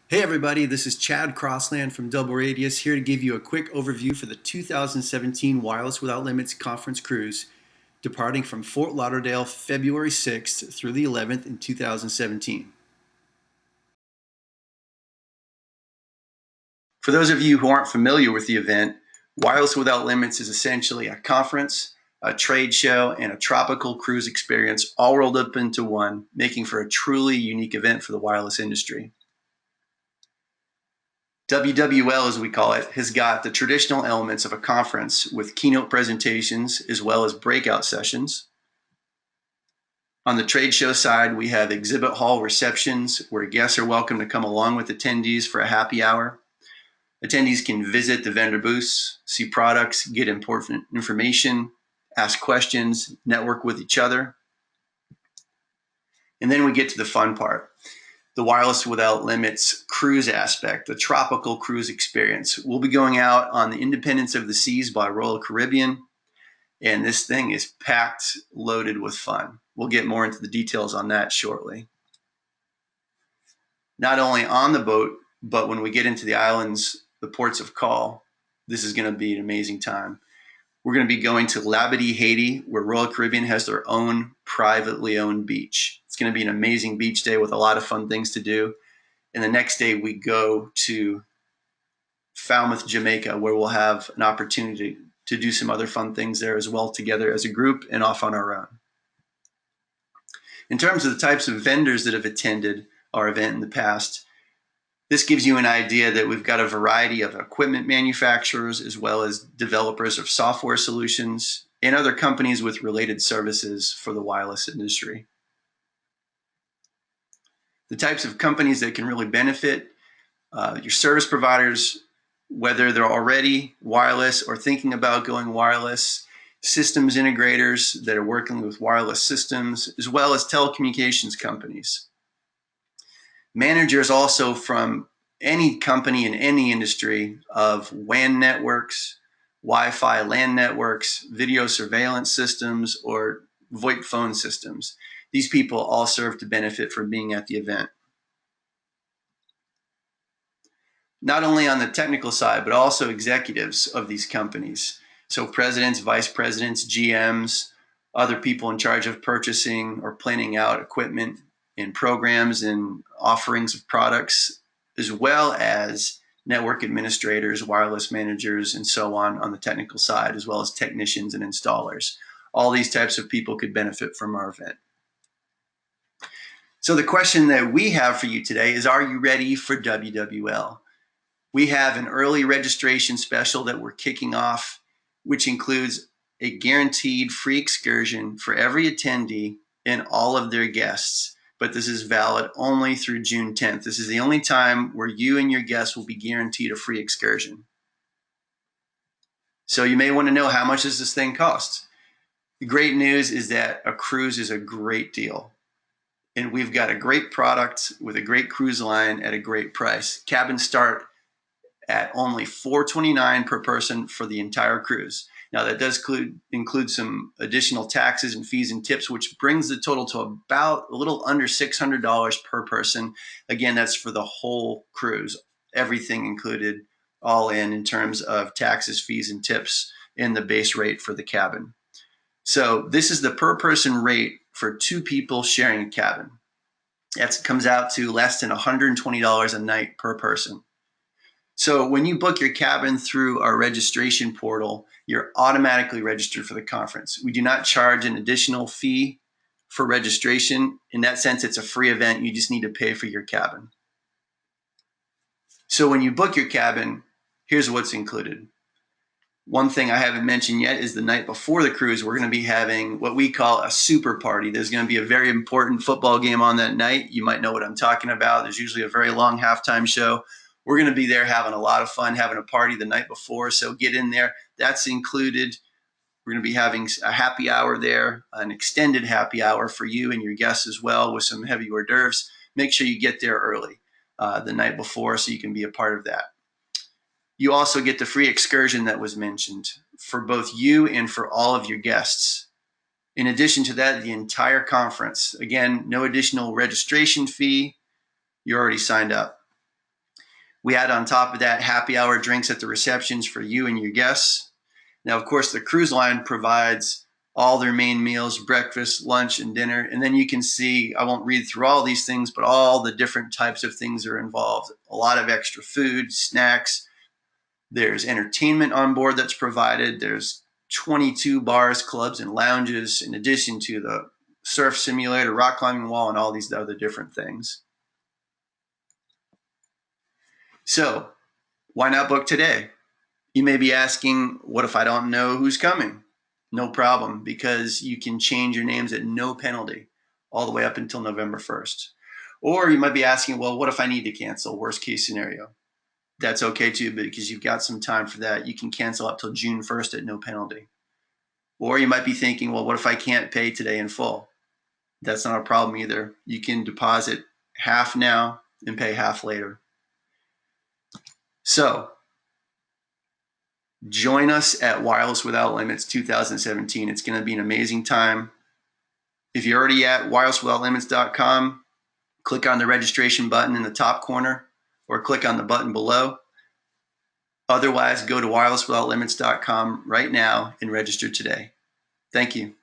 Hey everybody, this is Chad Crossland from DoubleRadius here to give you a quick overview for the 2017 Wireless Without Limits Conference Cruise, departing from Fort Lauderdale February 6th through the 11th in 2017. For those of you who aren't familiar with the event, Wireless Without Limits is essentially a conference, a trade show, and a tropical cruise experience all rolled up into one, making for a truly unique event for the wireless industry. WWL, as we call it, has got the traditional elements of a conference with keynote presentations as well as breakout sessions. On the trade show side, we have exhibit hall receptions where guests are welcome to come along with attendees for a happy hour. Attendees can visit the vendor booths, see products, get important information, ask questions, network with each other. And then we get to the fun part. The Wireless Without Limits cruise aspect, the tropical cruise experience. We'll be going out on the Independence of the Seas by Royal Caribbean, and this thing is packed, loaded with fun. We'll get more into the details on that shortly. Not only on the boat, but when we get into the islands, the ports of call, this is going to be an amazing time. We're going to be going to Labadee, Haiti, where Royal Caribbean has their own privately owned beach. It's going to be an amazing beach day with a lot of fun things to do. And the next day we go to Falmouth, Jamaica, where we'll have an opportunity to do some other fun things there as well together as a group and off on our own. In terms of the types of vendors that have attended our event in the past, this gives you an idea that we've got a variety of equipment manufacturers as well as developers of software solutions and other companies with related services for the wireless industry. The types of companies that can really benefit, your service providers, whether they're already wireless or thinking about going wireless, systems integrators that are working with wireless systems, as well as telecommunications companies. Managers also from any company in any industry of WAN networks, Wi-Fi LAN networks, video surveillance systems, or VoIP phone systems. These people all serve to benefit from being at the event. Not only on the technical side, but also executives of these companies. So presidents, vice presidents, GMs, other people in charge of purchasing or planning out equipment and programs and offerings of products, as well as network administrators, wireless managers, and so on the technical side, as well as technicians and installers. All these types of people could benefit from our event. So the question that we have for you today is, are you ready for WWL? We have an early registration special that we're kicking off, which includes a guaranteed free excursion for every attendee and all of their guests. But this is valid only through June 10th. This is the only time where you and your guests will be guaranteed a free excursion. So you may want to know, how much does this thing cost? The great news is that a cruise is a great deal. And we've got a great product with a great cruise line at a great price. Cabins start at only $429 per person for the entire cruise. Now that does include some additional taxes and fees and tips, which brings the total to about a little under $600 per person. Again, that's for the whole cruise, everything included, all in terms of taxes, fees, and tips in the base rate for the cabin. So this is the per person rate for 2 people sharing a cabin. That comes out to less than $120 a night per person. So when you book your cabin through our registration portal, you're automatically registered for the conference. We do not charge an additional fee for registration. In that sense, it's a free event. You just need to pay for your cabin. So when you book your cabin, here's what's included. One thing I haven't mentioned yet is the night before the cruise, we're going to be having what we call a super party. There's going to be a very important football game on that night. You might know what I'm talking about. There's usually a very long halftime show. We're going to be there having a lot of fun, having a party the night before. So get in there. That's included. We're going to be having a happy hour there, an extended happy hour for you and your guests as well, with some heavy hors d'oeuvres. Make sure you get there early the night before so you can be a part of that. You also get the free excursion that was mentioned for both you and for all of your guests. In addition to that, the entire conference. Again, no additional registration fee. You're already signed up. We add on top of that happy hour drinks at the receptions for you and your guests. Now, of course, the cruise line provides all their main meals, breakfast, lunch, and dinner. And then you can see, I won't read through all these things, but all the different types of things are involved. A lot of extra food, snacks. There's entertainment on board that's provided. There's 22 bars, clubs, and lounges, in addition to the surf simulator, rock climbing wall, and all these other different things. So why not book today? You may be asking, what if I don't know who's coming? No problem, because you can change your names at no penalty all the way up until November 1st. Or you might be asking, well, what if I need to cancel? Worst case scenario. That's okay too, because you've got some time for that. You can cancel up till June 1st at no penalty. Or you might be thinking, well, what if I can't pay today in full? That's not a problem either. You can deposit half now and pay half later. So join us at Wireless Without Limits 2017. It's going to be an amazing time. If you're already at wirelesswithoutlimits.com, click on the registration button in the top corner or click on the button below. Otherwise, go to wirelesswithoutlimits.com right now and register today. Thank you.